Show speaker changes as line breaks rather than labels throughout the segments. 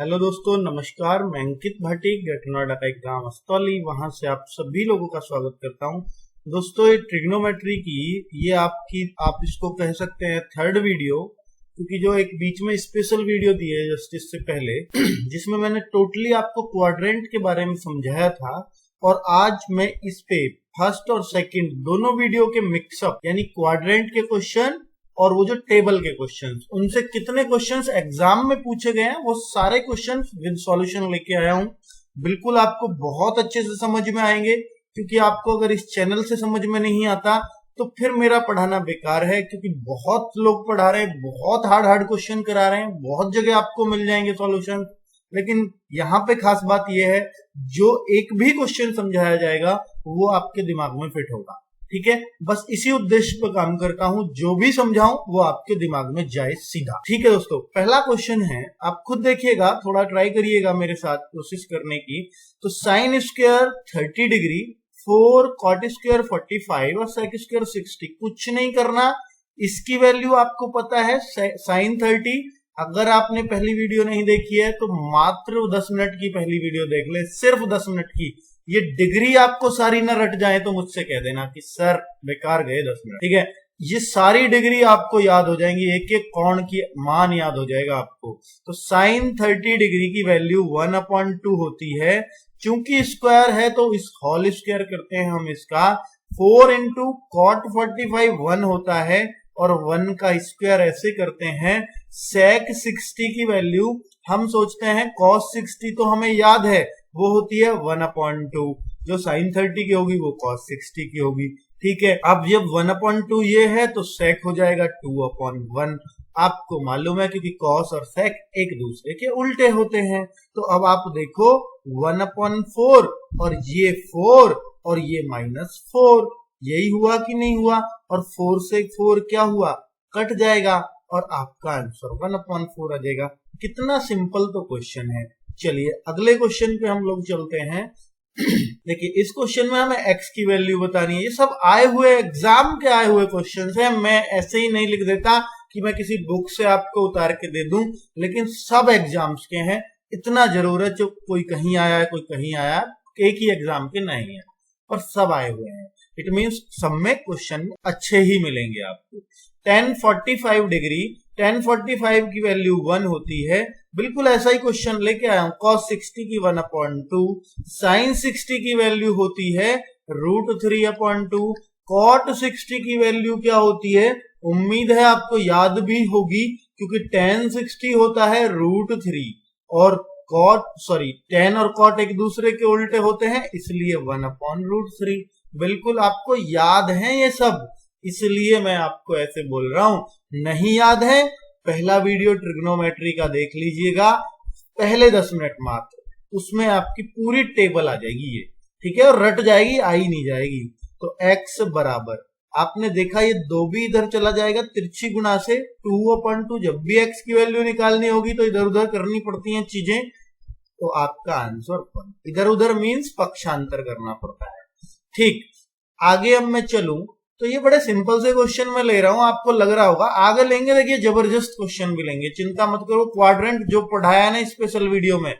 Hello दोस्तों, नमस्कार। मैं अंकित भाटी, ग्रेटर नोएडा का एक गांव अस्तौली, वहां से आप सभी लोगों का स्वागत करता हूं। दोस्तों, ये ट्रिग्नोमेट्री की ये आप इसको कह सकते हैं थर्ड वीडियो, क्योंकि जो एक बीच में स्पेशल वीडियो दी है जस्ट इससे पहले जिसमें मैंने टोटली आपको क्वाड्रेंट के बारे में समझाया था, और आज मैं इस पे फर्स्ट और सेकंड दोनों वीडियो के मिक्सअप यानी क्वाड्रेंट के क्वेश्चन और वो जो टेबल के क्वेश्चंस, उनसे कितने क्वेश्चंस एग्जाम में पूछे गए हैं वो सारे क्वेश्चंस विद सॉल्यूशन लेके आया हूं। बिल्कुल आपको बहुत अच्छे से समझ में आएंगे, क्योंकि आपको अगर इस चैनल से समझ में नहीं आता तो फिर मेरा पढ़ाना बेकार है, क्योंकि बहुत लोग पढ़ा रहे हैं, बहुत हार्ड हार्ड क्वेश्चन करा रहे हैं, बहुत जगह आपको मिल जाएंगे सॉल्यूशन। लेकिन यहाँ पे खास बात यह है, जो एक भी क्वेश्चन समझाया जाएगा वो आपके दिमाग में फिट होगा। ठीक है, बस इसी उद्देश्य पर काम करता हूं, जो भी समझाऊं वो आपके दिमाग में जाए सीधा। ठीक है दोस्तों, पहला क्वेश्चन है, आप खुद देखिएगा, थोड़ा ट्राई करिएगा मेरे साथ कोशिश करने की। तो sine square 30 degree, 4 cot square 45 और सेक स्क्वायर 60, कुछ नहीं करना। इसकी वैल्यू आपको पता है साइन 30। अगर आपने पहली वीडियो नहीं देखी है तो मात्र 10 मिनट की पहली वीडियो देख ले, सिर्फ 10 मिनट की। ये डिग्री आपको सारी ना रट जाए तो मुझसे कह देना कि सर बेकार गए 10 मिनट। ठीक है, ये सारी डिग्री आपको याद हो जाएंगी, एक एक कोण की मान याद हो जाएगा आपको। तो साइन 30 डिग्री की वैल्यू 1/2 होती है। चूंकि स्क्वायर है तो इस होल स्क्वायर करते हैं हम इसका। 4 इंटू कॉट 45 1 होता है, और 1 का स्क्वायर ऐसे करते हैं। सेक 60 की वैल्यू हम सोचते हैं cos 60 तो हमें याद है वो होती है 1/2, जो साइन 30 की होगी वो cos 60 की होगी। ठीक है, अब जब 1/2 ये है तो सेक हो जाएगा 2/1। आपको मालूम है क्योंकि cos और सेक एक दूसरे के उल्टे होते हैं। तो अब आप देखो 1/4 और ये 4 और ये -4, यही हुआ कि नहीं हुआ? और 4 से 4 क्या हुआ? कट जाएगा और आपका आंसर 1/4 आ जाएगा। कितना सिंपल तो क्वेश्चन है। चलिए अगले क्वेश्चन पे हम लोग चलते हैं। देखिए, इस क्वेश्चन में हमें x की वैल्यू बतानी है। ये सब आए हुए एग्जाम के आए हुए क्वेश्चन है, मैं ऐसे ही नहीं लिख देता कि मैं किसी बुक से आपको उतार के दे दूं, लेकिन सब एग्जाम्स के हैं। इतना जरूर है, जो कोई कहीं आया है कोई कहीं आया, एक ही एग्जाम के नहीं है, और सब आए हुए हैं। इट मीन्स सब में क्वेश्चन अच्छे ही मिलेंगे आपको। 1045 डिग्री, 1045 की वैल्यू 1 होती है। बिल्कुल ऐसा ही क्वेश्चन लेके आया हूं। cos 60 की 1/2, sin 60 की वैल्यू होती है √3/2। cot 60 की वैल्यू क्या होती है? उम्मीद है आपको याद भी होगी, क्योंकि tan 60 होता है √3, और tan और cot एक दूसरे के उल्टे होते हैं, इसलिए 1/√3। बिल्कुल आपको याद है ये सब, इसलिए मैं आपको ऐसे बोल रहा हूं। नहीं याद है, पहला वीडियो ट्रिग्नोमेट्री का देख लीजिएगा, पहले 10 मिनट मात्र, उसमें आपकी पूरी टेबल आ जाएगी ये। ठीक है, और रट जाएगी, आ ही नहीं जाएगी। तो x बराबर, आपने देखा ये 2 भी इधर चला जाएगा तिरछी गुणा से, 2/2। जब भी x की वैल्यू निकालनी होगी तो इधर उधर करनी पड़ती हैं चीजें, तो आपका आंसर 1। इधर उधर मीन्स पक्षांतर करना पड़ता है। ठीक, आगे अब मैं चलूं तो ये बड़े सिंपल से क्वेश्चन में ले रहा हूं, आपको लग रहा होगा आगे लेंगे, देखिए जबरदस्त क्वेश्चन भी लेंगे, चिंता मत करो। क्वाड्रेंट जो पढ़ाया ना स्पेशल वीडियो में,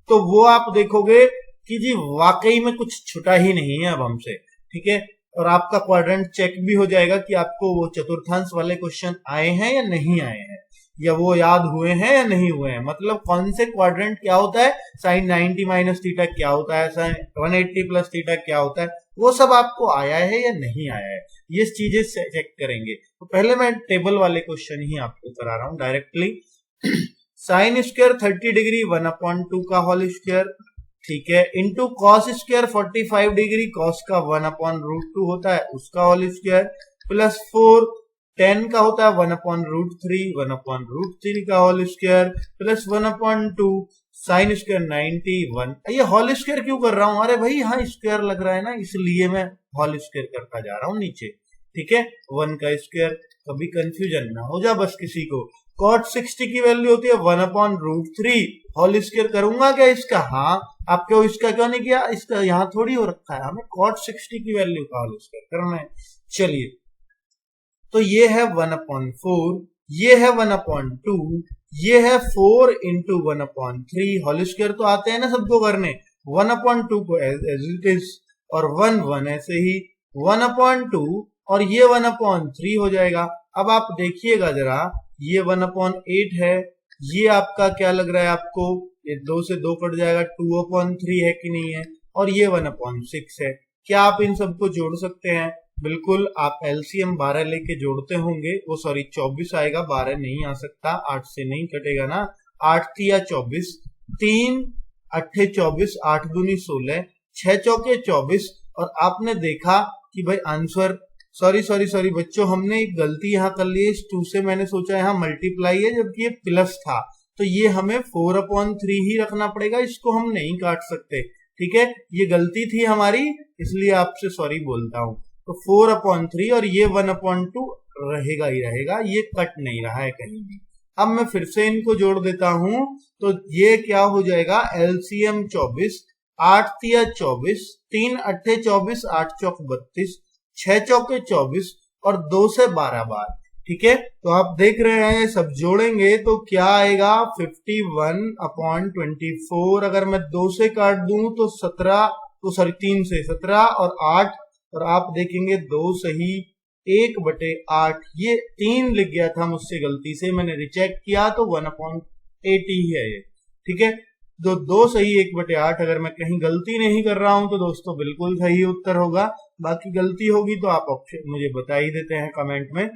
तो वो आप देखोगे कि जी वाकई में कुछ छुटा ही नहीं है अब हमसे। ठीक है, और आपका क्वाड्रेंट चेक भी हो जाएगा कि आपको वो चतुर्थांश वाले क्वेश्चन आए हैं या नहीं आए हैं, या वो याद हुए हैं या नहीं हुए हैं। मतलब कौन से क्वाड्रेंट क्या होता है, साइन 90 - थीटा क्या होता है, साइन 180 + थीटा क्या होता है, वो सब आपको आया है या नहीं आया है, ये चीजें चेक करेंगे। तो पहले मैं टेबल वाले क्वेश्चन ही आपको करा रहा हूं डायरेक्टली। साइन स्क्वायर 30 डिग्री 1/2 का होल स्क्वायर, ठीक है, into cos square 45 degree, cos का 1/√2 होता है उसका होल स्क्वायर, प्लस 4 10 का होता है 1/√3, 1/√3 का whole square, plus 1/2 sine square 91। ये होल स्क्वायर क्यों कर रहा हूं? अरे भाई यहाँ स्क्वायर लग रहा है ना, इसलिए मैं होल स्क्वायर करता जा रहा हूं नीचे। ठीक है, 1 का स्क्वायर, कभी कंफ्यूजन ना हो जा बस किसी को। cot 60 की वैल्यू होती है 1/√3, होल स्क्वायर करूंगा क्या इसका? हाँ, आप क्यों इसका क्यों नहीं किया? इसका यहाँ थोड़ी हो रखा है, हमें cot 60 की वैल्यू का होल स्क्वायर करना है। चलिए, तो ये है 1/4, ये है 1/2, ये है 4 इंटू 1/3, होल स्क्वायर तो आते हैं ना सबको करने, 1/2 को एज इट इज, और 1 ऐसे ही 1/2, और ये 1/3 हो जाएगा। अब आप देखिएगा जरा, ये 1/8 है, ये आपका क्या लग रहा है आपको, ये 2 से 2 कट जाएगा, 2/3 है कि नहीं है, और ये 1/6 है। क्या आप इन सबको जोड़ सकते हैं? बिल्कुल, आप एलसीएम 12 लेके जोड़ते होंगे, वो सॉरी 24 आएगा, 12 नहीं आ सकता, 8 से नहीं कटेगा ना, 8 तिया 24, 3 8 24, 8 दूनी 16, 6 चौके 24, और आपने देखा कि भाई आंसर, सॉरी बच्चों, हमने एक गलती यहाँ कर ली है, इस 2 से मैंने सोचा यहाँ मल्टीप्लाई है जबकि ये प्लस था, तो ये हमें 4/3 ही रखना पड़ेगा, इसको हम नहीं काट सकते। ठीक है, ये गलती थी हमारी, इसलिए आपसे सॉरी बोलता हूं। तो 4/3 और ये 1/2 रहेगा ही रहेगा, ये कट नहीं रहा है कहीं भी। अब मैं फिर से इनको जोड़ देता हूं, तो ये क्या हो जाएगा, एलसीएम 24, 8 तिया 24, 3 8 24, 8 चौक 32, 6 चौके 24, और 2 से 12 बार। ठीक है, तो आप देख रहे हैं सब जोड़ेंगे तो क्या आएगा, 51/24। अगर मैं 2 से काट दूं तो 17, तो सॉरी 3 से 17 और 8, और आप देखेंगे 2 सही 1/8, ये 3 लिख गया था मुझसे गलती से, मैंने रिचेक किया तो 1/8 ही है ये। ठीक है, तो 2 सही 1/8, अगर मैं कहीं गलती नहीं कर रहा हूं तो दोस्तों बिल्कुल सही उत्तर होगा, बाकी गलती होगी तो आप ऑप्शन मुझे बता ही देते हैं कमेंट में।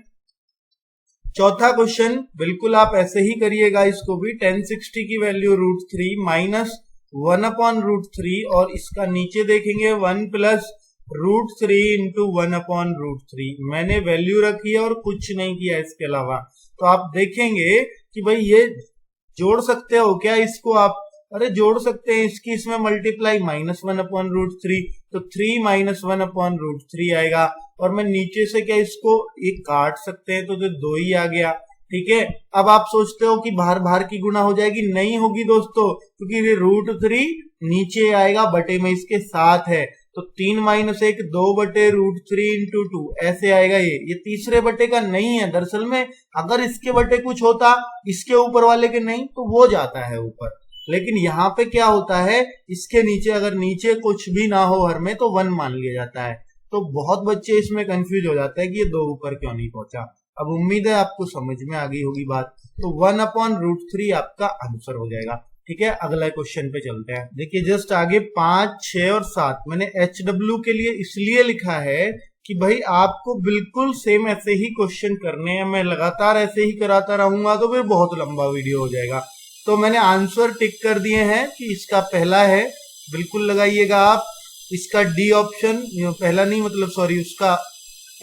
चौथा क्वेश्चन बिल्कुल आप ऐसे ही करिएगा, इसको भी 1060 की वैल्यू √3 माइनस 1/√3, और इसका नीचे देखेंगे 1 प्लस √3 इंटू 1/√3। मैंने वैल्यू रखी है और कुछ नहीं किया इसके अलावा। तो आप देखेंगे कि भाई ये जोड़ सकते हो क्या इसको आप, अरे जोड़ सकते हैं, इसकी इसमें मल्टीप्लाई, -1/√3, तो 3 - 1/√3 आएगा, और मैं नीचे से क्या इसको एक काट सकते हैं, तो 2 ही आ गया। ठीक है, अब आप सोचते हो कि बाहर बाहर की गुणा हो जाएगी, नहीं होगी दोस्तों, क्योंकि ये √3 नीचे आएगा, बटे में इसके साथ है, तो 3 - 1 2/√3 इंटू 2 ऐसे आएगा। ये तीसरे बटे का नहीं है, दरअसल में अगर इसके बटे कुछ होता, इसके ऊपर वाले के नहीं, तो वो जाता है ऊपर, लेकिन यहाँ पे क्या होता है, इसके नीचे अगर नीचे कुछ भी ना हो हर में तो 1 मान लिया जाता है। तो बहुत बच्चे इसमें कंफ्यूज हो जाते हैं कि ये 2 ऊपर क्यों नहीं पहुंचा। अब उम्मीद है आपको समझ में आ गई होगी बात। तो 1/√3 आपका आंसर हो जाएगा। ठीक है, अगला क्वेश्चन पे चलते हैं। देखिए जस्ट आगे 5, 6 और 7 मैंने HW के लिए इसलिए लिखा है कि भाई आपको बिल्कुल सेम ऐसे ही क्वेश्चन करने हैं, मैं लगातार ऐसे ही कराता रहूंगा तो फिर बहुत लंबा वीडियो हो जाएगा। तो मैंने आंसर टिक कर दिए हैं कि इसका पहला है, बिल्कुल लगाइएगा आप। इसका डी ऑप्शन, पहला नहीं मतलब सॉरी, उसका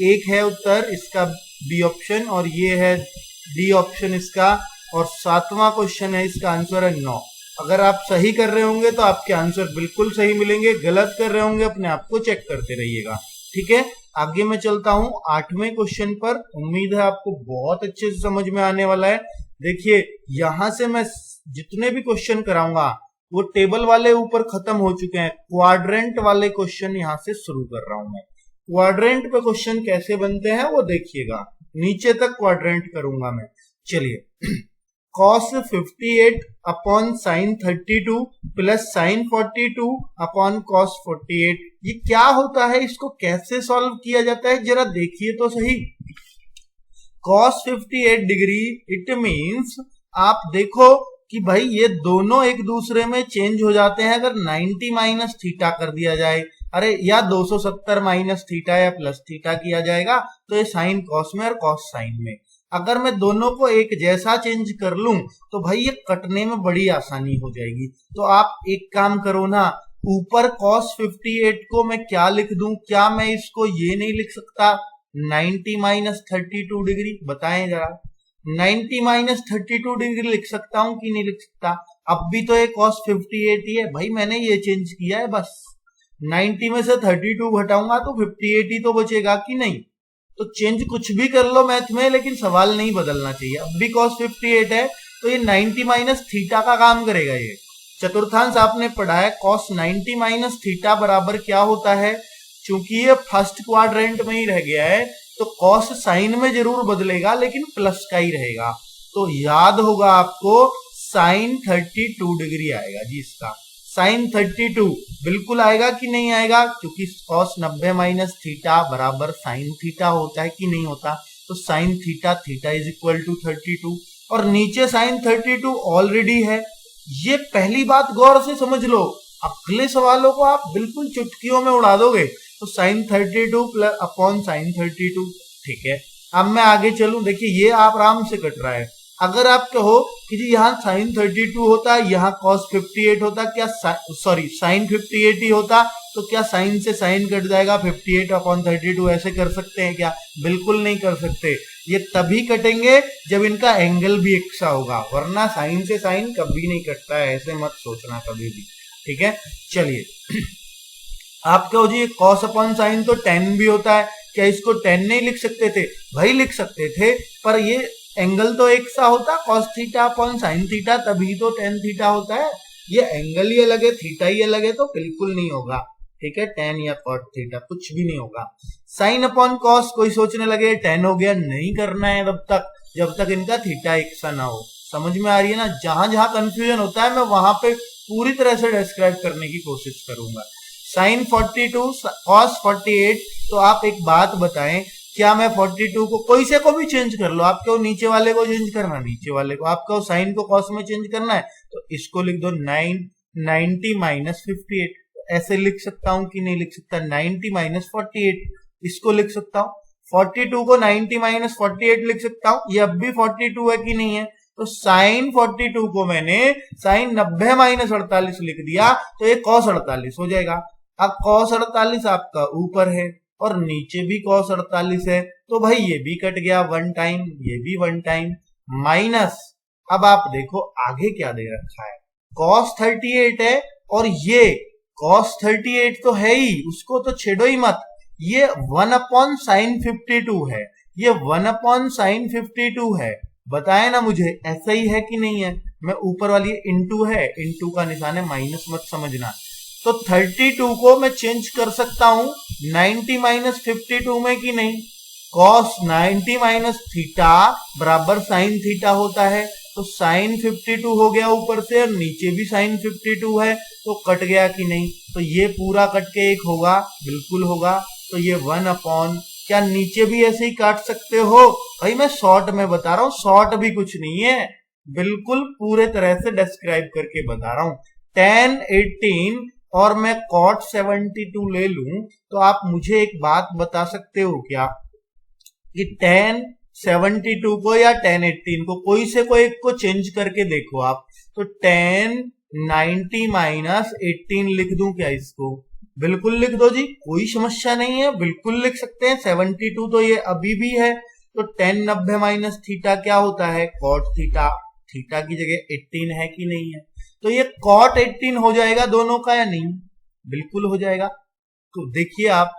1 है उत्तर, इसका बी ऑप्शन, और ये है डी ऑप्शन इसका, और 7वां क्वेश्चन है, इसका आंसर है 9। अगर आप सही कर रहे होंगे तो आपके आंसर बिल्कुल सही मिलेंगे, गलत कर रहे होंगे अपने आप को चेक करते रहिएगा। ठीक है, आगे मैं चलता हूं 8वें क्वेश्चन पर। उम्मीद है आपको बहुत अच्छे से समझ में आने वाला है। देखिए यहां से मैं जितने भी क्वेश्चन कराऊंगा वो टेबल वाले ऊपर खत्म हो चुके हैं, क्वाड्रेंट वाले क्वेश्चन यहां से शुरू कर रहा हूं मैं। क्वाड्रेंट पे क्वेश्चन कैसे बनते हैं वो देखिएगा, नीचे तक क्वाड्रेंट करूंगा मैं। चलिए cos 58 upon sin 32 plus sin 42 upon cos 48, ये क्या होता है, इसको कैसे सॉल्व किया जाता है जरा देखिए तो सही। cos 58 डिग्री इट मींस, आप देखो कि भाई ये दोनों एक दूसरे में चेंज हो जाते हैं अगर 90 माइनस थीटा कर दिया जाए, अरे या 270 माइनस थीटा या प्लस थीटा किया जाएगा, तो ये साइन कॉस में और कॉस साइन में। अगर मैं दोनों को एक जैसा चेंज कर लूं तो भाई ये कटने में बड़ी आसानी हो जाएगी। तो आप एक काम करो ना, ऊपर cos 58 को मैं क्या लिख दूं, क्या मैं इसको ये नहीं लिख सकता 90 माइनस 32 डिग्री, बताएं जरा। 90 माइनस 32 डिग्री लिख सकता हूं कि नहीं लिख सकता? अब भी तो ये cos 58 ही है भाई, मैंने ये चेंज किया है बस। 90 में से 32 घटाऊंगा तो 58 ही तो बचेगा कि नहीं। तो चेंज कुछ भी कर लो मैथ में, लेकिन सवाल नहीं बदलना चाहिए। अब भी cos 58 है तो ये 90 माइनस थीटा का काम करेगा। ये चतुर्थांश आपने पढ़ा है, cos 90 माइनस थीटा बराबर क्या होता है, चूंकि ये फर्स्ट क्वाड्रेंट में ही रह गया है तो cos साइन में जरूर बदलेगा लेकिन प्लस का ही रहेगा। तो याद होगा आपको साइन 32 डिग्री आएगा जी। इसका साइन 32 बिल्कुल आएगा कि नहीं आएगा, क्योंकि कॉस 90 माइनस थीटा बराबर साइन थीटा होता है कि नहीं होता। तो sine theta theta is equal to 32 और नीचे साइन 32 ऑलरेडी है। ये पहली बात गौर से समझ लो, अगले सवालों को आप बिल्कुल चुटकियों में उड़ा दोगे। तो साइन 32 प्लस अपॉन साइन 32, ठीक है। अब मैं आगे चलूं, देखिए ये आप आराम से कट रहा है। अगर आप कहो कि जी यहाँ साइन 32 होता, यहाँ कॉस 58 होता, क्या सॉरी साइन 58 ही होता, तो क्या साइन से साइन कट जाएगा 58 अपॉन 32, ऐसे कर सकते हैं क्या? बिल्कुल नहीं कर सकते। ये तभी कटेंगे जब इनका एंगल भी एक सा होगा, वरना साइन से साइन कभी नहीं कटता है, ऐसे मत सोचना कभी भी, ठीक है। चलिए आप कहो जी कॉस अपॉन साइन तो टेन भी होता है, क्या इसको टेन नहीं लिख सकते थे? भाई लिख सकते थे, पर ये एंगल तो एक सा होता, cos theta upon sine theta, तभी तो टेन थीटा होता है। ये एंगल ही अलग है, थीटा ही अलग है, तो बिल्कुल नहीं होगा, ठीक है। टेन या कॉट थीटा कुछ भी नहीं होगा। साइन अपॉन कॉस, कोई सोचने लगे टेन हो गया, नहीं करना है जब तक इनका थीटा एक सा ना हो। समझ में आ रही है ना? जहां जहां कंफ्यूजन होता है मैं वहां पे पूरी तरह से डिस्क्राइब करने की कोशिश करूंगा। साइन 42 कॉस 48, तो आप एक बात बताएं, क्या मैं 42 को कोई से को भी चेंज कर लो, आपको नीचे वाले को चेंज करना, नीचे वाले को, आपको साइन को कॉस में चेंज करना है, तो इसको लिख दो 90 माइनस 58, ऐसे लिख सकता हूं कि नहीं लिख सकता? 90 माइनस 48 इसको लिख सकता हूं, 42 को 90 माइनस 48 लिख सकता हूं। ये अब भी 42 है कि नहीं है? तो साइन 42 को मैंने साइन 90 माइनस 48 लिख दिया, तो ये कॉस 48 हो जाएगा। अब कॉस 48 आपका ऊपर है और नीचे भी कॉस 48 है, तो भाई ये भी कट गया वन टाइम, ये भी वन टाइम, माइनस अब आप देखो आगे क्या दे रखा है, कॉस 38 है और ये कॉस 38 तो है ही, उसको तो छेड़ो ही मत। ये 1 अपॉन साइन 52 है, ये 1 अपॉन साइन 52 है, बताए ना मुझे, ऐसा ही है कि नहीं है? मैं ऊपर वाली इंटू है, इंटू का निशान है, माइनस मत समझना। तो 32 को मैं चेंज कर सकता हूं 90 माइनस 52 में कि नहीं? कॉस 90 माइनस थीटा बराबर साइन थीटा होता है, तो साइन 52 हो गया ऊपर से और नीचे भी साइन 52 है, तो कट गया कि नहीं? तो ये पूरा कट के एक होगा, बिल्कुल होगा। तो ये 1 अपॉन, क्या नीचे भी ऐसे ही काट सकते हो? भाई मैं शॉर्ट में बता रहा हूं, शॉर्ट भी कुछ नहीं है, बिल्कुल पूरे तरह से डिस्क्राइब करके बता रहा हूं। 10 18 और मैं कॉट 72 ले लूं, तो आप मुझे एक बात बता सकते हो क्या कि 10 72 को या 10 18 को कोई से कोई एक को चेंज करके देखो आप, तो 10 90 माइनस 18 लिख दूं क्या इसको? बिल्कुल लिख दो जी, कोई समस्या नहीं है, बिल्कुल लिख सकते हैं। 72 तो ये अभी भी है, तो 10 90 माइनस थीटा क्या होता है? कॉट थीटा, थीटा की जगह 18 है कि नहीं है? तो ये कॉट 18 हो जाएगा दोनों का या नहीं? बिल्कुल हो जाएगा। तो देखिए आप,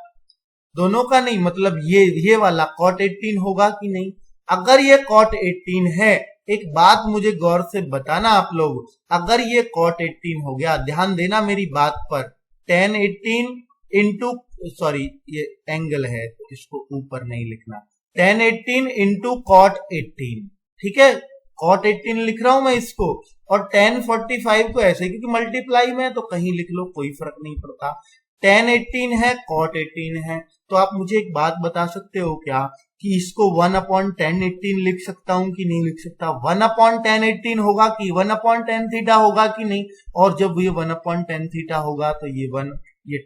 दोनों का नहीं मतलब ये वाला कॉट 18 होगा कि नहीं? अगर ये कॉट 18 है, एक बात मुझे गौर से बताना आप लोग, अगर ये कॉट 18 हो गया, ध्यान देना मेरी बात पर, 10 18 इंटू, सॉरी ये एंगल है तो इसको ऊपर नहीं लिखना, 10 18 इंटू कॉट 18, ठीक है, कॉट 18 लिख रहा हूं मैं इसको, और 10 45 को ऐसे, क्योंकि मल्टीप्लाई में तो कहीं लिख लो कोई फर्क नहीं पड़ता। 10 18 है, कॉट 18 है, तो आप मुझे एक बात बता सकते हो क्या कि इसको 1 अपॉन 10 18 लिख सकता हूं कि नहीं लिख सकता? 1 अपॉन 10 18 होगा कि 1 अपॉन 10 थीटा होगा कि नहीं? और जब ये 1 अपॉन 10 थीटा होगा तो ये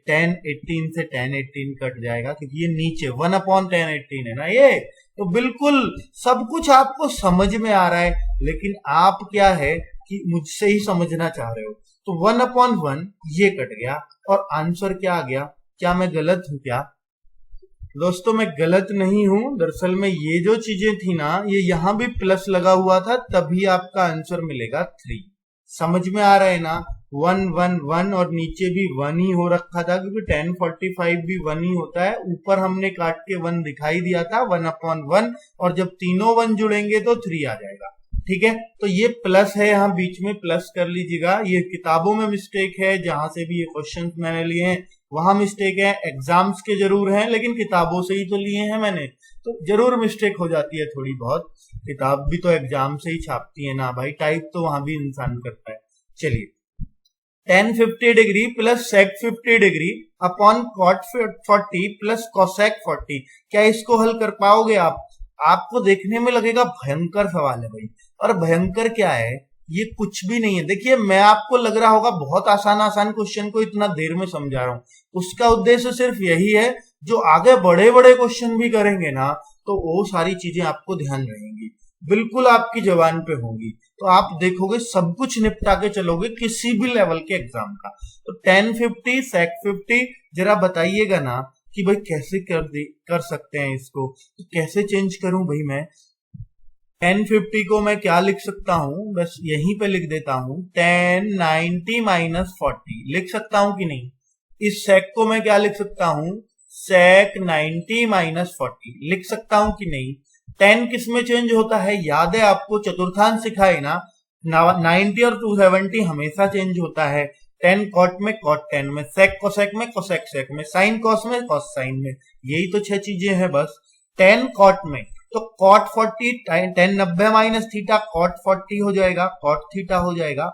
10 18 से 10 18 कट जाएगा, क्योंकि ये नीचे 1 अपॉन 10 18 है ना ये। तो बिल्कुल सब कुछ आपको समझ में आ रहा है, लेकिन आप क्या है कि मुझसे ही समझना चाह रहे हो। तो 1 अपॉन 1 ये कट गया और आंसर क्या आ गया? क्या मैं गलत हूं क्या? दोस्तों मैं गलत नहीं हूं, दरअसल में ये जो चीजें थी ना, ये यहां भी प्लस लगा हुआ था, तभी आपका आंसर मिलेगा 3। समझ में आ रहा है ना? 1 1 1 और नीचे भी 1 ही हो रखा था, क्योंकि 10 45 भी 1 ही होता है, ऊपर हमने काट के 1 दिखाई दिया था 1 अपॉन 1, और जब तीनों 1 जुड़ेंगे तो 3 आ जाएगा, ठीक है, तो ये प्लस है, यहाँ बीच में प्लस कर लीजिएगा। ये किताबों में मिस्टेक है, जहां से भी ये क्वेश्चंस मैंने लिए हैं वहां मिस्टेक है। एग्जाम्स के जरूर हैं लेकिन किताबों से ही तो लिए हैं मैंने, तो जरूर मिस्टेक हो जाती है थोड़ी बहुत। किताब भी तो एग्जाम से ही छापती है ना भाई, टाइप तो वहां भी इंसान करता है। चलिए, tan 50 degree plus sec 50 degree upon cot 40 plus cosec 40, क्या इसको हल कर पाओगे आप? आपको देखने में लगेगा भयंकर सवाल है भाई, और भयंकर क्या है, ये कुछ भी नहीं है। देखिए, मैं आपको लग रहा होगा बहुत आसान आसान क्वेश्चन को इतना देर में समझा रहा हूं, उसका उद्देश्य सिर्फ यही है, जो आगे बड़े बड़े क्वेश्चन भी करेंगे ना तो वो सारी चीजें आपको ध्यान रहेंगी, बिल्कुल आपकी जबान पे होंगी, तो आप देखोगे सब कुछ निपटा के चलोगे किसी भी लेवल के एग्जाम का। तो tan 50 sec 50 जरा बताइएगा ना कि भाई कैसे कर सकते हैं इसको, तो कैसे चेंज करूं भाई मैं? tan 50 को मैं क्या लिख सकता हूं, बस यहीं पे लिख देता हूं, tan 90 माइनस 40 लिख सकता हूं कि नहीं? इस sec को मैं क्या लिख सकता हूं, sec 90 माइनस 40 लिख सकता हूं कि नहीं? tan किस में चेंज होता है, याद है आपको चतुर्थांश सिखाए ना, 90 और 270 हमेशा चेंज होता है। tan cot में, cot tan में, sec cosec में, cosec sec में, sin cos में, cos sin में, यही तो 6 चीजें हैं बस। tan cot में तो cot 40 tan 90 minus theta cot 40 हो जाएगा, cot थीटा हो जाएगा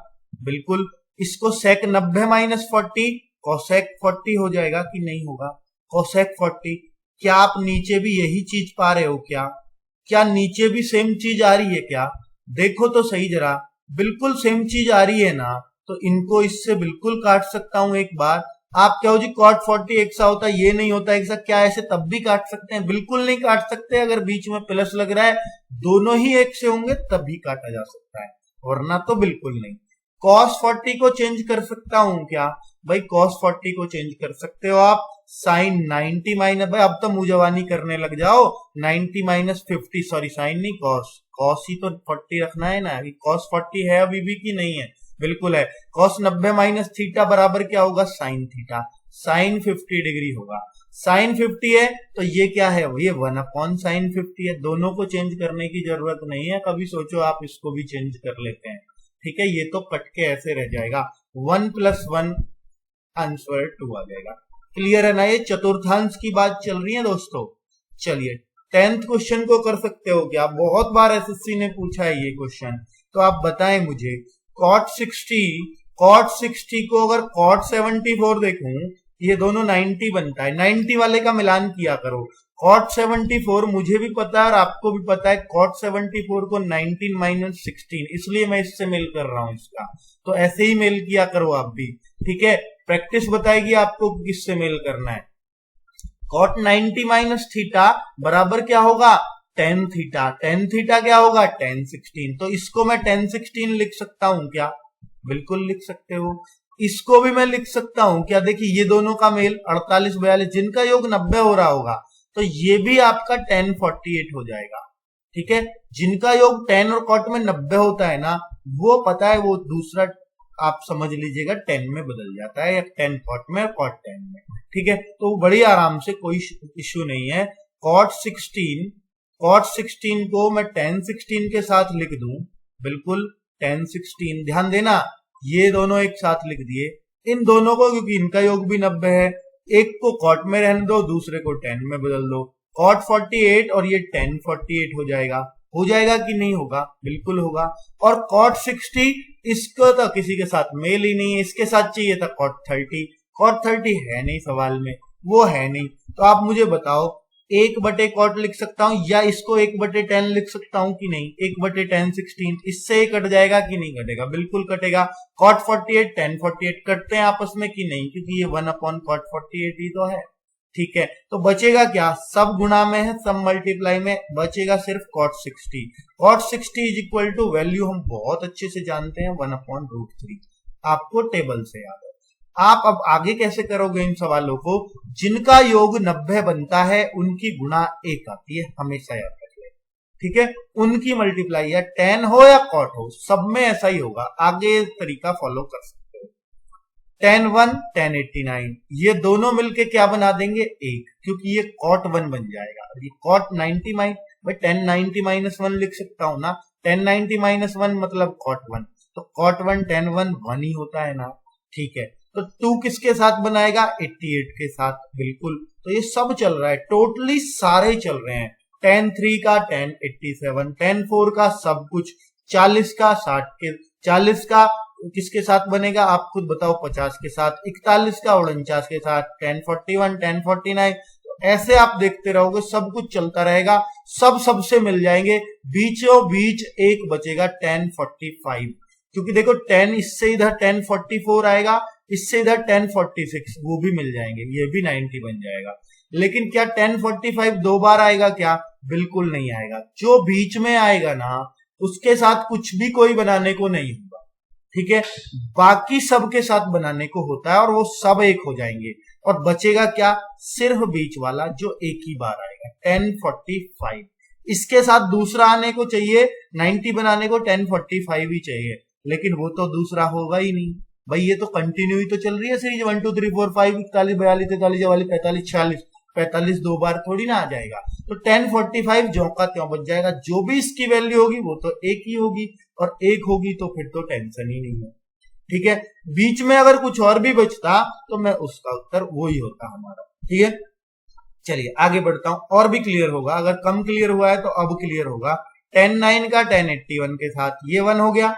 बिल्कुल। इसको sec 90 माइनस 40 cosec 40 हो जाएगा कि नहीं होगा, cosec 40। क्या आप नीचे भी यही चीज पा रहे हो क्या नीचे भी सेम चीज आ रही है क्या? देखो तो सही जरा, बिल्कुल सेम चीज आ रही है ना, तो इनको इससे बिल्कुल काट सकता हूं एक बार। आप क्या हो जी, cot 40 एक सा होता है, ये नहीं होता एक सा, क्या ऐसे तब भी काट सकते हैं? बिल्कुल नहीं काट सकते, अगर बीच में प्लस लग रहा है, दोनों ही एक से होंगे तभी काटा जा सकता है, वरना तो बिल्कुल नहीं। cos 40 को चेंज कर सकता हूं क्या? भाई cos 40 को चेंज कर सकते हो आप, साइन 90 माइनस, भाई अब तो मुंह जवानी करने लग जाओ, 90 माइनस 50, सॉरी साइन नहीं कॉस ही तो 40 रखना है ना, cos 40 है अभी भी कि नहीं है? बिल्कुल है। cos 90 माइनस थीटा बराबर क्या होगा, साइन थीटा, साइन 50 डिग्री होगा। साइन 50 है तो ये क्या है, ये 1 अपॉन साइन 50 है। दोनों को चेंज करने की जरूरत नहीं है, कभी सोचो आप इसको भी चेंज कर लेते हैं, ठीक है, ये तो कट के ऐसे रह जाएगा, 1 + 1 आंसर 2 आ जाएगा। क्लियर है ना? ये चतुर्थांश की बात चल रही है दोस्तों। चलिए, 10th क्वेश्चन को कर सकते हो क्या? बहुत बार एसएससी ने पूछा है ये क्वेश्चन, तो आप बताएं मुझे। cot 60 को अगर cot 74 देखूं, ये दोनों 90 बनता है, 90 वाले का मिलान किया करो। cot 74 मुझे भी पता है और आपको भी पता है, cot 74 को 19 माइनस 16, इसलिए मैं इससे मेल कर रहा हूं इसका, तो ऐसे ही मेल किया करो आप भी, ठीक है। प्रैक्टिस बताएगी आपको किससे मेल करना है। cot 90 माइनस थीटा बराबर क्या होगा, tan थीटा, tan थीटा क्या होगा, tan 16, तो इसको मैं tan 16 लिख सकता हूं क्या? बिल्कुल लिख सकते हो। इसको भी मैं लिख सकता हूं क्या? देखिए, ये दोनों का मेल 48 42, जिनका योग 90 हो रहा होगा, तो ये भी आपका tan 48 हो जाएगा, ठीक है। जिनका योग tan और cot में 90 होता है ना, वो पता है, वो दूसरा आप समझ लीजिएगा 10 में बदल जाता है, या tan cot में और cot tan में, ठीक है। तो बड़ी आराम से, कोई इश्यू नहीं है। cot 16 को मैं tan 16 के साथ लिख दूं, बिल्कुल tan 16, ध्यान देना, ये दोनों एक साथ लिख दिए। इन दोनों को, क्योंकि इनका योग भी 90 है, एक को cot में रहने दो, दूसरे को tan में बदल दो, cot 48 और ये tan 48 हो जाएगा कि नहीं होगा? बिल्कुल होगा। और cot 60, इसको तो किसी के साथ मेल ही नहीं है, इसके साथ चाहिए था cot 30 है नहीं सवाल में, वो है नहीं, तो आप मुझे बताओ, 1/cot लिख सकता हूं या इसको 1/tan लिख सकता हूं कि नहीं? 1/tan 16, इससे ही कट जाएगा कि नहीं कटेगा? बिल्कुल कटेगा। cot 48 tan 48 कटते हैं आपस में कि नहीं? क्योंकि ये 1 अपॉन cot 48 ही तो है, ठीक है। तो बचेगा क्या, सब गुणा में है, सब मल्टीप्लाई में, बचेगा सिर्फ cot 60। cot 60 is equal to, value हम बहुत अच्छे से जानते हैं, 1/√3, आपको टेबल से याद है। आप अब आगे कैसे करोगे इन सवालों को? जिनका योग 90 बनता है उनकी गुणा 1 आती है, हमेशा याद रख ले, ठीक है। उनकी मल्टीप्लाई, या tan हो या cot हो, सब में ऐसा ही होगा। आगे तरीका फॉलो कर सकते हो। tan 1 tan 89, ये दोनों मिलके क्या बना देंगे, 1, क्योंकि ये cot 1 बन जाएगा। ये cot 90 tan 90 - 1 लिख सकता हूं ना, 1090 माइनस 1 मतलब cot 1, तो cot 1 tan 1 1 ही होता है ना, ठीक है। तो 2 किसके साथ बनाएगा, 88 के साथ, बिल्कुल। तो ये सब चल रहा है, टोटली सारे चल रहे हैं, tan 3 का tan 87, tan 4 का सब कुछ, 40 का 60 के, 40 का किसके साथ बनेगा आप खुद बताओ, 50 के साथ, 41 का 49 के साथ, tan 41, tan 49, ऐसे आप देखते रहोगे, सब कुछ चलता रहेगा, सब सबसे मिल जाएंगे, बीचों बीच एक बचेगा tan 45, क्योंकि देखो tan इससे इधर tan 44 आएगा, इससे इधर tan 46, वो भी मिल जाएंगे, ये भी 90 बन जाएगा। लेकिन क्या tan 45 दो बार आएगा क्या, बिल्कुल नहीं आएगा। जो बीच में आएगा ना उसके साथ कुछ भी कोई बनाने को नहीं होगा, ठीक है, बाकी सब के साथ बनाने को होता है और वो सब एक हो जाएंगे, और बचेगा क्या, सिर्फ बीच वाला जो एक ही बार आएगा, tan 45। इसके साथ दूसरा आने को चाहिए, 90 बनाने को tan 45 ही चाहिए, लेकिन वो तो दूसरा होगा ही नहीं भाई, ये तो कंटिन्यू ही तो चल रही है सीरीज, 1 2 3 4 5 41 42 43 44 45 46, 45 दो बार थोड़ी ना आ जाएगा, तो tan 45 ज्यों का त्यों बच जाएगा, जो भी इसकी वैल्यू होगी वो तो एक ही होगी, और एक होगी तो फिर तो टेंशन ही नहीं है, ठीक है। बीच में अगर कुछ और भी बचता तो मैं उसका उत्तर वो ही होता हमारा, ठीक है। चलिए आगे बढ़ता हूं, और भी क्लियर होगा, अगर कम क्लियर हुआ है तो अब क्लियर होगा। tan 9 का tan 81 के साथ ये 1 हो गया,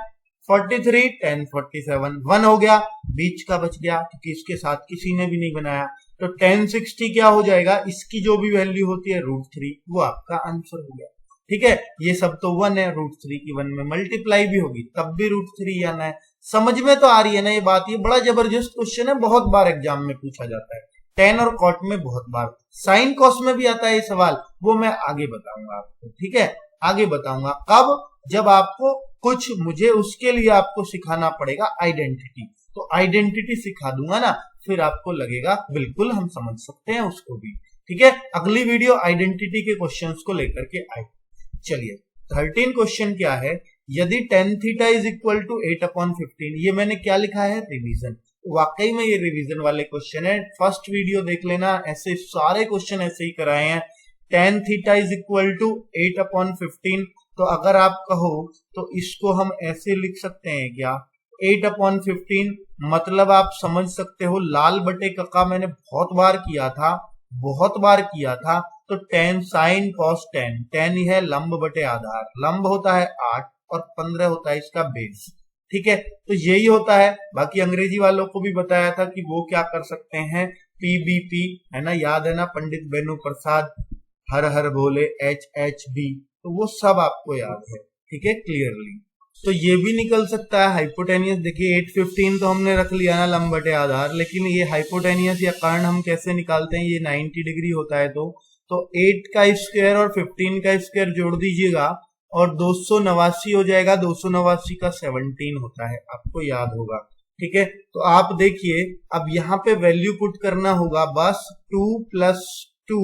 43 tan 47 1 हो गया, बीच का बच गया क्योंकि इसके साथ किसी ने भी नहीं बनाया, तो tan 60 क्या हो जाएगा, इसकी जो भी वैल्यू होती है √3, वो आपका आंसर हो गया, ठीक है। ये सब तो 1 है, √3 की 1 में मल्टीप्लाई भी होगी तब भी √3 आना है। समझ में तो आ रही है ना ये बात, ये बड़ा जबरदस्त क्वेश्चन है, बहुत बार एग्जाम में पूछा जाता है, tan और cot में बहुत बार, साइन cos में भी आता है ये सवाल, वो मैं आगे बताऊंगा आपको, ठीक है, आगे बताऊंगा कब, जब आपको कुछ मुझे उसके लिए आपको सिखाना पड़ेगा आइडेंटिटी, तो आइडेंटिटी सिखा दूंगा ना, फिर आपको लगेगा बिल्कुल हम समझ सकते हैं उसको भी, ठीक है। अगली वीडियो आइडेंटिटी के क्वेश्चंस को लेकर के आए। चलिए 13 क्वेश्चन क्या है, यदि tan theta is equal to 8/15, ये मैंने क्या लिखा है, रिवीजन, वाकई में ये रिवीजन वाले क्वेश्चन है, फर्स्ट वीडियो देख लेना, ऐसे सारे क्वेश्चन ऐसे ही कराए हैं। tan theta is equal to 8/15, तो अगर आप कहो तो इसको हम ऐसे लिख सकते हैं क्या, 8/15 मतलब आप समझ सकते हो, लाल बटे कक्का मैंने बहुत बार किया था, बहुत बार किया था, तो tan sin cos tan, tan ही है लंब बटे आधार, लंब होता है 8 और 15 होता है इसका बेस, ठीक है, तो यही होता है। बाकी अंग्रेजी वालों को भी बताया था कि वो क्या कर सकते हैं, PBP है ना, याद है ना, पंडित बेनू प्रसाद, हर हर बोले, HHB, तो वो सब आपको याद है, ठीक है, क्लियरली। तो ये भी निकल सकता है हाइपोटेनियस, देखिए 815 तो हमने रख लिया ना लंब बटे आधार, लेकिन ये हाइपोटेनियस या कर्ण हम कैसे निकालते हैं, ये 90 डिग्री होता है, तो 8 का स्क्वायर और 15 का स्क्वायर जोड़ दीजिएगा और 289 हो जाएगा, 289 का 17 होता है, आपको याद होगा, ठीक है। तो आप देखिए अब यहाँ पे वैल्यू पुट करना होगा, बस 2 + 2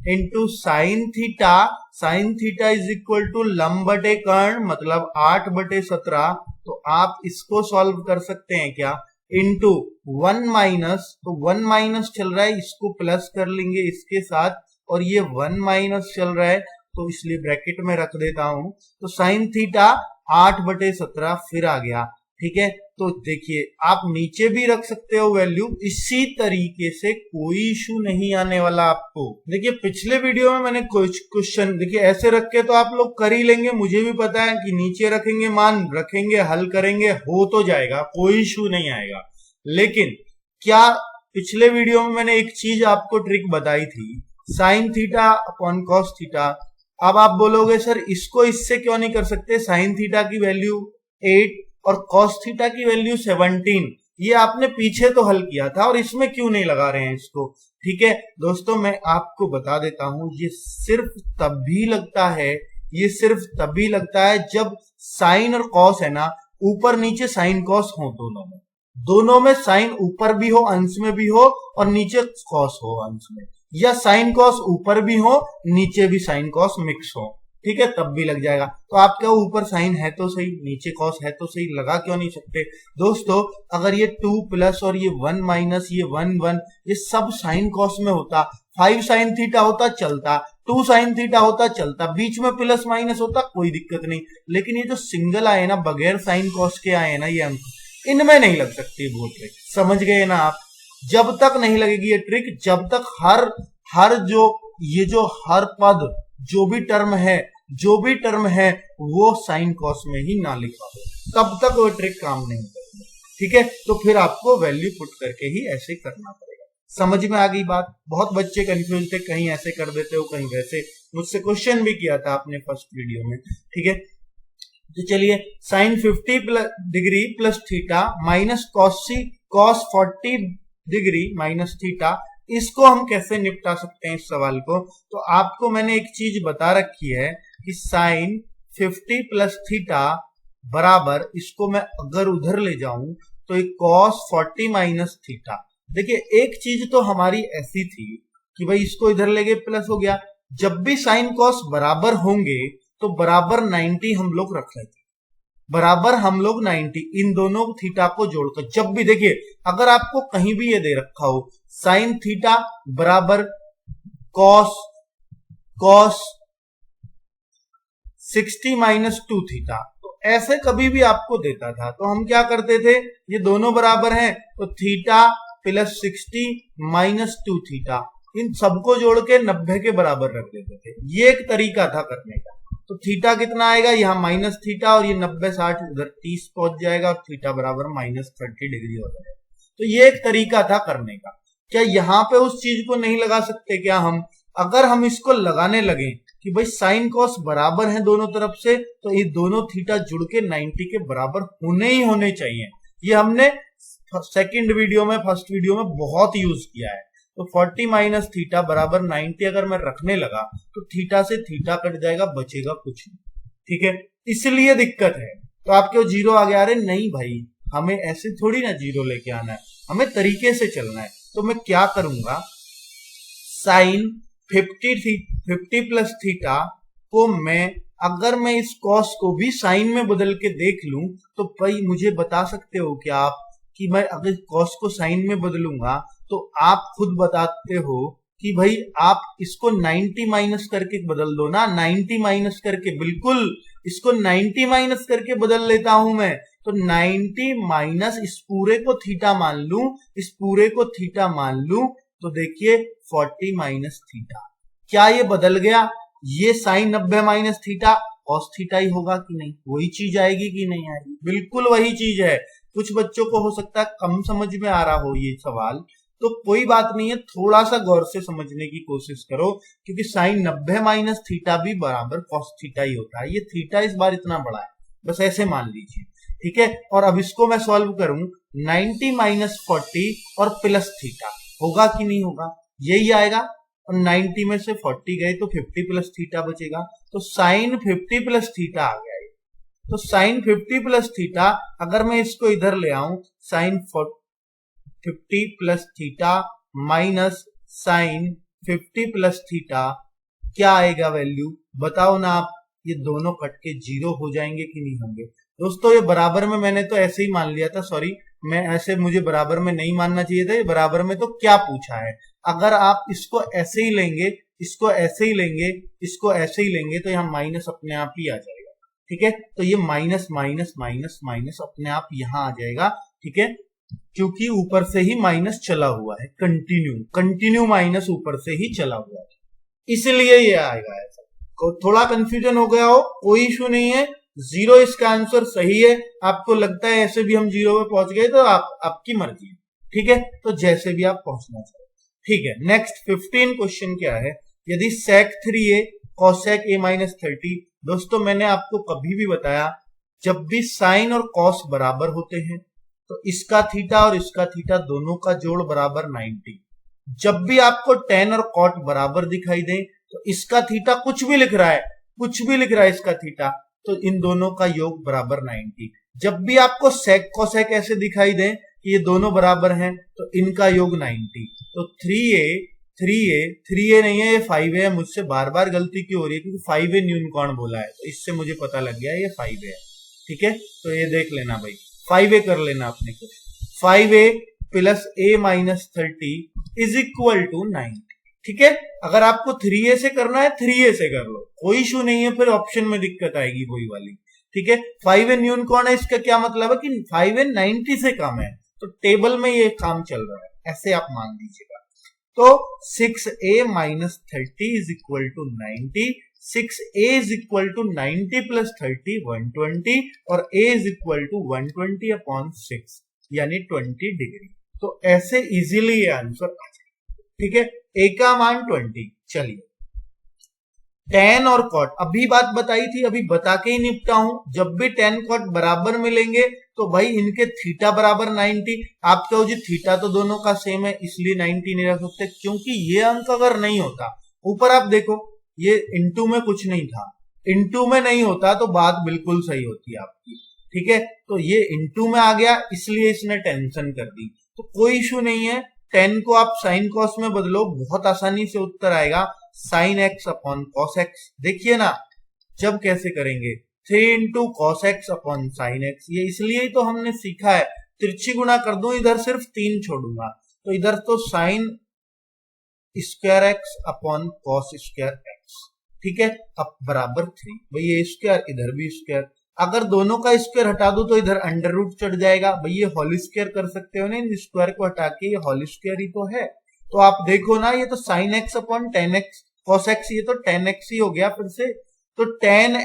into sine theta is equal to लंब बटे कर्ण मतलब 8/17, तो आप इसको सॉल्व कर सकते हैं क्या, इंटू 1 माइनस, तो 1 माइनस चल रहा है, इसको प्लस कर लेंगे इसके साथ, और ये 1 माइनस चल रहा है तो इसलिए ब्रैकेट में रख देता हूं, तो साइन थीटा 8/17 फिर आ गया, ठीक है। तो देखिए आप नीचे भी रख सकते हो वैल्यू, इसी तरीके से कोई इशू नहीं आने वाला आपको। देखिए पिछले वीडियो में मैंने कुछ क्वेश्चन देखिए ऐसे रख के तो आप लोग कर ही लेंगे, मुझे भी पता है कि नीचे रखेंगे, मान रखेंगे, हल करेंगे, हो तो जाएगा, कोई इशू नहीं आएगा। लेकिन क्या पिछले वीडियो में मैंने एक चीज आपको ट्रिक बताई थी, sine theta upon cos theta. अब आप बोलोगे सर इसको इससे क्यों नहीं कर सकते, साइन थीटा की वैल्यू 8 और कॉस थीटा की वैल्यू 17, ये आपने पीछे तो हल किया था और इसमें क्यों नहीं लगा रहे हैं इसको। ठीक है दोस्तों, मैं आपको बता देता हूं, ये सिर्फ तभी लगता है, ये सिर्फ तभी लगता है जब साइन और कॉस है ना ऊपर नीचे साइन कॉस हो, दोनों में साइन ऊपर भी हो अंश में भी हो और नीचे कॉस हो अंश में, या साइन कॉस ऊपर भी हो नीचे भी साइन कॉस मिक्स हो, ठीक है, तब भी लग जाएगा। तो आप क्या ऊपर साइन है तो सही, नीचे कॉस है तो सही, लगा क्यों नहीं सकते दोस्तों। अगर ये 2 प्लस और ये 1 माइनस, ये 1 1, ये सब साइन कॉस में होता, 5 साइन थीटा होता चलता, 2 साइन थीटा होता चलता, बीच में प्लस माइनस होता कोई दिक्कत नहीं, लेकिन ये जो सिंगल आए ना, बगैर साइन कॉस के आए ना ये अंक, इनमें नहीं लग सकती वो ट्रिक। समझ गए ना आप? जब तक नहीं लगेगी ये ट्रिक, जब तक हर जो हर पद जो भी टर्म है वो साइन कॉस में ही ना लिखा हो, तब तक वो ट्रिक काम नहीं करेगी। ठीक है, तो फिर आपको वैल्यू पुट करके ही ऐसे करना पड़ेगा। समझ में आ गई बात? बहुत बच्चे कंफ्यूज थे, कहीं ऐसे कर देते हो कहीं वैसे, मुझसे क्वेश्चन भी किया था आपने फर्स्ट वीडियो में। ठीक है, तो चलिए sine 50 degree plus theta minus cos 40 degree minus theta, इसको हम कैसे निपटा सकते हैं इस सवाल को? तो आपको मैंने एक चीज बता रखी है कि साइन 50 प्लस थीटा बराबर, इसको मैं अगर उधर ले जाऊं तो एक कॉस 40 माइनस थीटा। देखिए एक चीज तो हमारी ऐसी थी कि भाई इसको इधर ले गए प्लस हो गया, जब भी साइन कॉस बराबर होंगे तो बराबर 90 हम लोग रख लेते, बराबर हम लोग 90 इन दोनों थीटा को जोड़कर। जब भी देखिए अगर आपको कहीं भी ये दे रखा हो साइन थीटा बराबर कॉस 60 माइनस 2 थीटा, तो ऐसे कभी भी आपको देता था तो हम क्या करते थे, ये दोनों बराबर हैं तो थीटा प्लस 60 माइनस 2 थीटा, इन सबको जोड़ के 90 के बराबर रख देते थे। ये एक तरीका था करने का। तो थीटा कितना आएगा, यहाँ माइनस थीटा और ये 90 60 उधर 30 पहुंच जाएगा और थीटा बराबर माइनस 30 डिग्री हो जाएगा। तो ये एक तरीका था करने का। क्या यहाँ पे उस चीज को नहीं लगा सकते क्या हम? अगर हम इसको लगाने लगे कि भाई साइन कॉस बराबर है दोनों तरफ से, तो ये दोनों थीटा जुड़ के 90 के बराबर होने चाहिए। ये हमने सेकंड वीडियो में, फर्स्ट वीडियो में बहुत यूज किया है। तो 40 माइनस थीटा बराबर 90 अगर मैं रखने लगा तो थीटा से थीटा कट जाएगा, बचेगा कुछ नहीं। ठीक है, इसलिए दिक्कत है। तो आपके जीरो आ गया, अरे नहीं भाई हमें ऐसे थोड़ी ना जीरो लेके आना है, हमें तरीके से चलना है। तो मैं क्या करूंगा, साइन 50 प्लस थीटा को अगर मैं इस कॉस को भी साइन में बदल के देख लूं तो भाई मुझे बता सकते हो क्या आप कि मैं अगर कॉस को साइन में बदलूंगा तो आप खुद बताते हो कि भाई आप इसको 90 माइनस करके बदल दो ना, 90 माइनस करके, बिल्कुल इसको 90 माइनस करके बदल लेता हूं मैं। तो 90 माइनस इस पूरे को थीटा मान लूं, इस पूरे को थीटा मान लूं, तो देखिए 40 माइनस थीटा, क्या ये बदल गया? ये sine 90 minus theta cos theta ही होगा कि नहीं? वही चीज आएगी कि नहीं आएगी? बिल्कुल वही चीज है। कुछ बच्चों को हो सकता है कम समझ में आ रहा हो ये सवाल, तो कोई बात नहीं है, थोड़ा सा गौर से समझने की कोशिश करो, क्योंकि साइन 90 माइनस थीटा भी बराबर कॉस थीटा ही होता है। ये थीटा इस बार इतना बड़ा है, बस ऐसे मान लीजिए। ठीक है, और अब इसको मैं सॉल्व करूं, 90 माइनस 40 और प्लस थीटा होगा कि नहीं होगा? यही आएगा, और 90 में से 40 गए तो 50 प्लस थीटा बचेगा, तो साइन 50 प्लस थीटा आ गया। तो साइन 50 प्लस थीटा अगर मैं इसको इधर ले आऊं, sine 50 plus theta minus sine 50 plus theta, क्या आएगा वैल्यू? बताओ ना आप। ये दोनों कट के जीरो हो जाएंगे कि नहीं होंगे? दोस्तों ये बराबर में मैंने तो ऐसे ही मान लिया था, सॉरी मैं ऐसे, मुझे बराबर में नहीं मानना चाहिए था। ये बराबर में तो क्या पूछा है, अगर आप इसको ऐसे ही लेंगे, इसको ऐसे ही लेंगे, इसको ऐसे ही लेंगे, तो यहाँ माइनस अपने आप ही आ जाएगा। ठीक है, तो ये माइनस माइनस माइनस माइनस अपने आप यहां आ जाएगा। ठीक है, क्योंकि ऊपर से ही माइनस चला हुआ है, कंटिन्यू माइनस ऊपर से ही चला हुआ है, इसलिए ये आएगा ऐसा। थोड़ा कंफ्यूजन हो गया हो, कोई इशू नहीं है, जीरो इसका आंसर सही है। आपको लगता है ऐसे भी हम जीरो पे पहुंच गए, तो आपकी मर्जी है। ठीक है, तो जैसे भी आप पहुंचना चाहे। ठीक है, नेक्स्ट 15 क्वेश्चन क्या है, यदि sec 3a cosec a minus 30, दोस्तों मैंने आपको कभी भी बताया, जब भी साइन और कॉस बराबर होते हैं तो इसका थीटा और इसका थीटा दोनों का जोड़ बराबर 90। जब भी आपको टेन और कॉट बराबर दिखाई दे तो इसका थीटा कुछ भी लिख रहा है, इसका थीटा, तो इन दोनों का योग बराबर 90। जब भी आपको सेक कोसेक ऐसे दिखाई दे कि ये दोनों बराबर हैं तो इनका योग 90। तो 3a नहीं है, ये 5a है। मुझसे बार बार गलती क्यों हो रही है, क्योंकि 5a न्यून कौन बोला है, तो इससे मुझे पता लग गया ये 5a है। ठीक है, तो ये देख लेना भाई, 5a कर लेना अपने को। 5a plus a minus 30 is equal to 90। ठीक है, अगर आपको 3a से करना है 3a से कर लो, कोई इशू नहीं है, फिर ऑप्शन में दिक्कत आएगी वही वाली। ठीक है, 5n यूनिकॉर्न है, इसका क्या मतलब है कि 5n 90 से कम है, तो टेबल में ये काम चल रहा है, ऐसे आप मान लीजिएगा। तो 6a minus 30 is equal to 90, 6a is equal to 90 plus 30 120, और a is equal to 120 upon 6 यानी 20 डिग्री। तो ऐसे इजीली ये आंसर आ जाएगा। ठीक है, a का मान 20। चलिए, tan और cot, अभी बात बताई थी, अभी बता के ही निपटा हूं। जब भी tan cot बराबर मिलेंगे तो भाई इनके थीटा बराबर 90। आप कहो जी थीटा तो दोनों का सेम है इसलिए 90 नहीं रख सकते, क्योंकि ये अंक अगर नहीं होता, ऊपर आप देखो ये इनटू में कुछ नहीं था, इनटू में नहीं होता तो बात बिल्कुल सही होती आपकी। ठीक है, तो ये इनटू में आ गया इसलिए इसने टेंशन कर दी, तो कोई इशू नहीं है। 10 को आप साइन कॉस में बदलो, बहुत आसानी से उत्तर आएगा sine x upon cos x. देखिए ना, जब कैसे करेंगे, 3 into cos x upon sine x. ये इसलिए ही तो हमने सीखा है, तिरछी गुणा कर दूं, इधर सिर्फ 3 छोड़ूंगा, तो इधर तो sine square x upon cos square x. ठीक है, अब बराबर 3, भाई ये स्क्वायर इधर भी स्क्वायर, अगर दोनों का स्क्वायर हटा दो तो इधर अंडर रूट चढ़ जाएगा, भाई ये होल स्क्वायर कर सकते हो ना, स्क्वायर को हटा के ये होल स्क्वायर ही तो है। तो आप देखो ना, ये तो sine x upon ten x cos x, ये तो टेन एक्स ही हो गया फिर से। तो टेन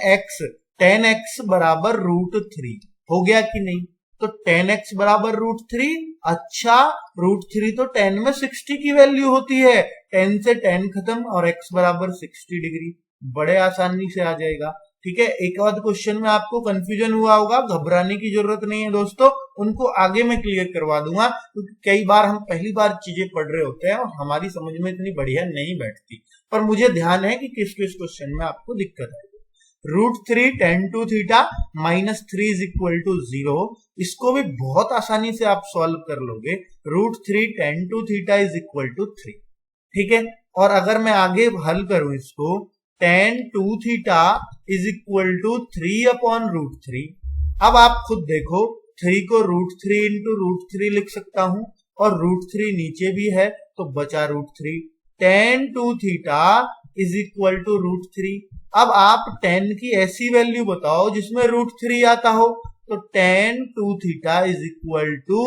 एक्स बराबर रूट 3 हो गया कि नहीं, तो टेन एक्स बराबर रूट 3। अच्छा, रूट 3 तो 10 में 60 की वैल्यू होती है, 10 से 10 खत्म और x बराबर 60 डिग्री, बड़े आसानी से आ जाएगा। ठीक है, एक आध क्वेश्चन में आपको कंफ्यूजन हुआ होगा, घबराने की जरूरत नहीं है दोस्तों, उनको आगे मैं क्लियर करवा दूंगा, क्योंकि कई बार हम पहली बार चीजें पढ़ रहे होते हैं और हमारी समझ में इतनी बढ़िया नहीं बैठती, पर मुझे ध्यान है कि किस किस क्वेश्चन में आपको दिक्कत आएगी। Root 3 tan two theta minus 3 is equal to 0, इसको भी बहुत आसानी से आप सॉल्व कर लोगे। Root 3 tan two theta is equal to 3। ठीक है, और अगर मैं आगे हल करूं इसको, tan 2 theta is equal to 3 upon root 3। अब आप खुद देखो, 3 को रूट 3 इंटू रूट 3 लिख सकता हूं, और रूट 3 नीचे भी है तो बचा root 3। tan 2 theta is equal to root 3। अब आप tan की ऐसी वैल्यू बताओ जिसमें रूट 3 आता हो, तो tan 2 theta is equal to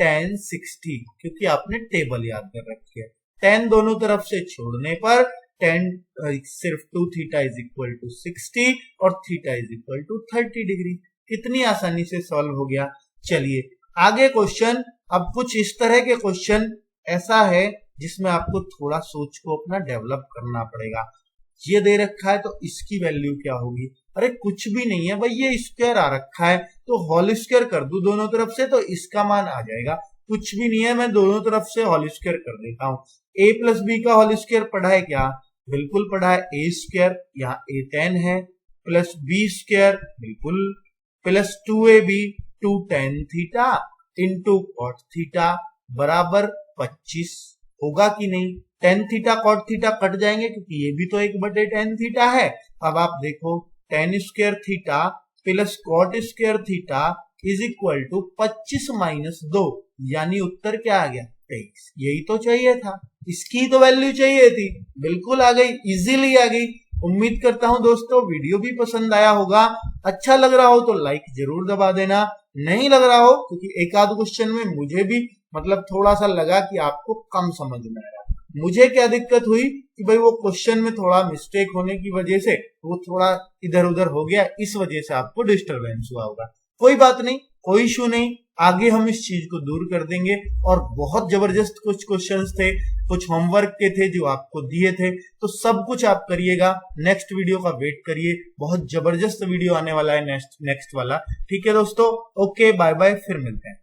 tan 60, क्योंकि आपने टेबल याद कर रखी है। tan दोनों तरफ से छोड़ने पर tan सिर्फ 2 थीटा इज इक्वल टू 60 और theta is equal to 30 degree. कितनी आसानी से सॉल्व हो गया। चलिए आगे क्वेश्चन, अब कुछ इस तरह के क्वेश्चन ऐसा है जिसमें आपको थोड़ा सोच को अपना डेवलप करना पड़ेगा। ये दे रखा है तो इसकी वैल्यू क्या होगी, अरे कुछ भी नहीं है भाई, ये स्क्वायर आ रखा है तो होल स्क्वायर कर दूं दोनों तरफ से तो इसका मान आ जाएगा। कुछ भी नहीं है, मैं दोनों तरफ से होल स्क्वायर कर देता हूं। a प्लस बी का होल स्क्वायर पढ़ा है क्या, बिल्कुल पढ़ा है। a स्क्वायर, यहाँ a 10 है, प्लस b स्क्वायर बिल्कुल, plus 2ab 2 tan theta into cot theta बराबर 25 होगा कि नहीं। tan थीटा कॉट थीटा कट जाएंगे क्योंकि ये भी तो 1/tan tan थीटा है। अब आप देखो tan square theta plus cot square theta is equal to 25 minus 2, यानी उत्तर क्या आ गया 23। यही तो चाहिए था, इसकी तो वैल्यू चाहिए थी, बिल्कुल आ गई, इजीली आ गई। उम्मीद करता हूं दोस्तों वीडियो भी पसंद आया होगा, अच्छा लग रहा हो तो लाइक जरूर दबा देना, नहीं लग रहा हो क्योंकि एक आध क्वेश्चन में मुझे भी मतलब थोड़ा सा लगा कि आपको कम समझ में आया। मुझे क्या दिक्कत हुई कि भाई वो क्वेश्चन में थोड़ा मिस्टेक होने की वजह से वो थोड़ा इधर उधर हो गया, इस वजह से आपको डिस्टरबेंस हुआ होगा। कोई बात नहीं, कोई इशू नहीं, आगे हम इस चीज को दूर कर देंगे। और बहुत जबरदस्त कुछ क्वेश्चंस थे, कुछ होमवर्क के थे जो आपको दिए थे, तो सब कुछ आप करिएगा। नेक्स्ट वीडियो का वेट करिए, बहुत जबरदस्त वीडियो आने वाला है नेक्स्ट वाला। ठीक है दोस्तों, ओके बाय बाय, फिर मिलते हैं।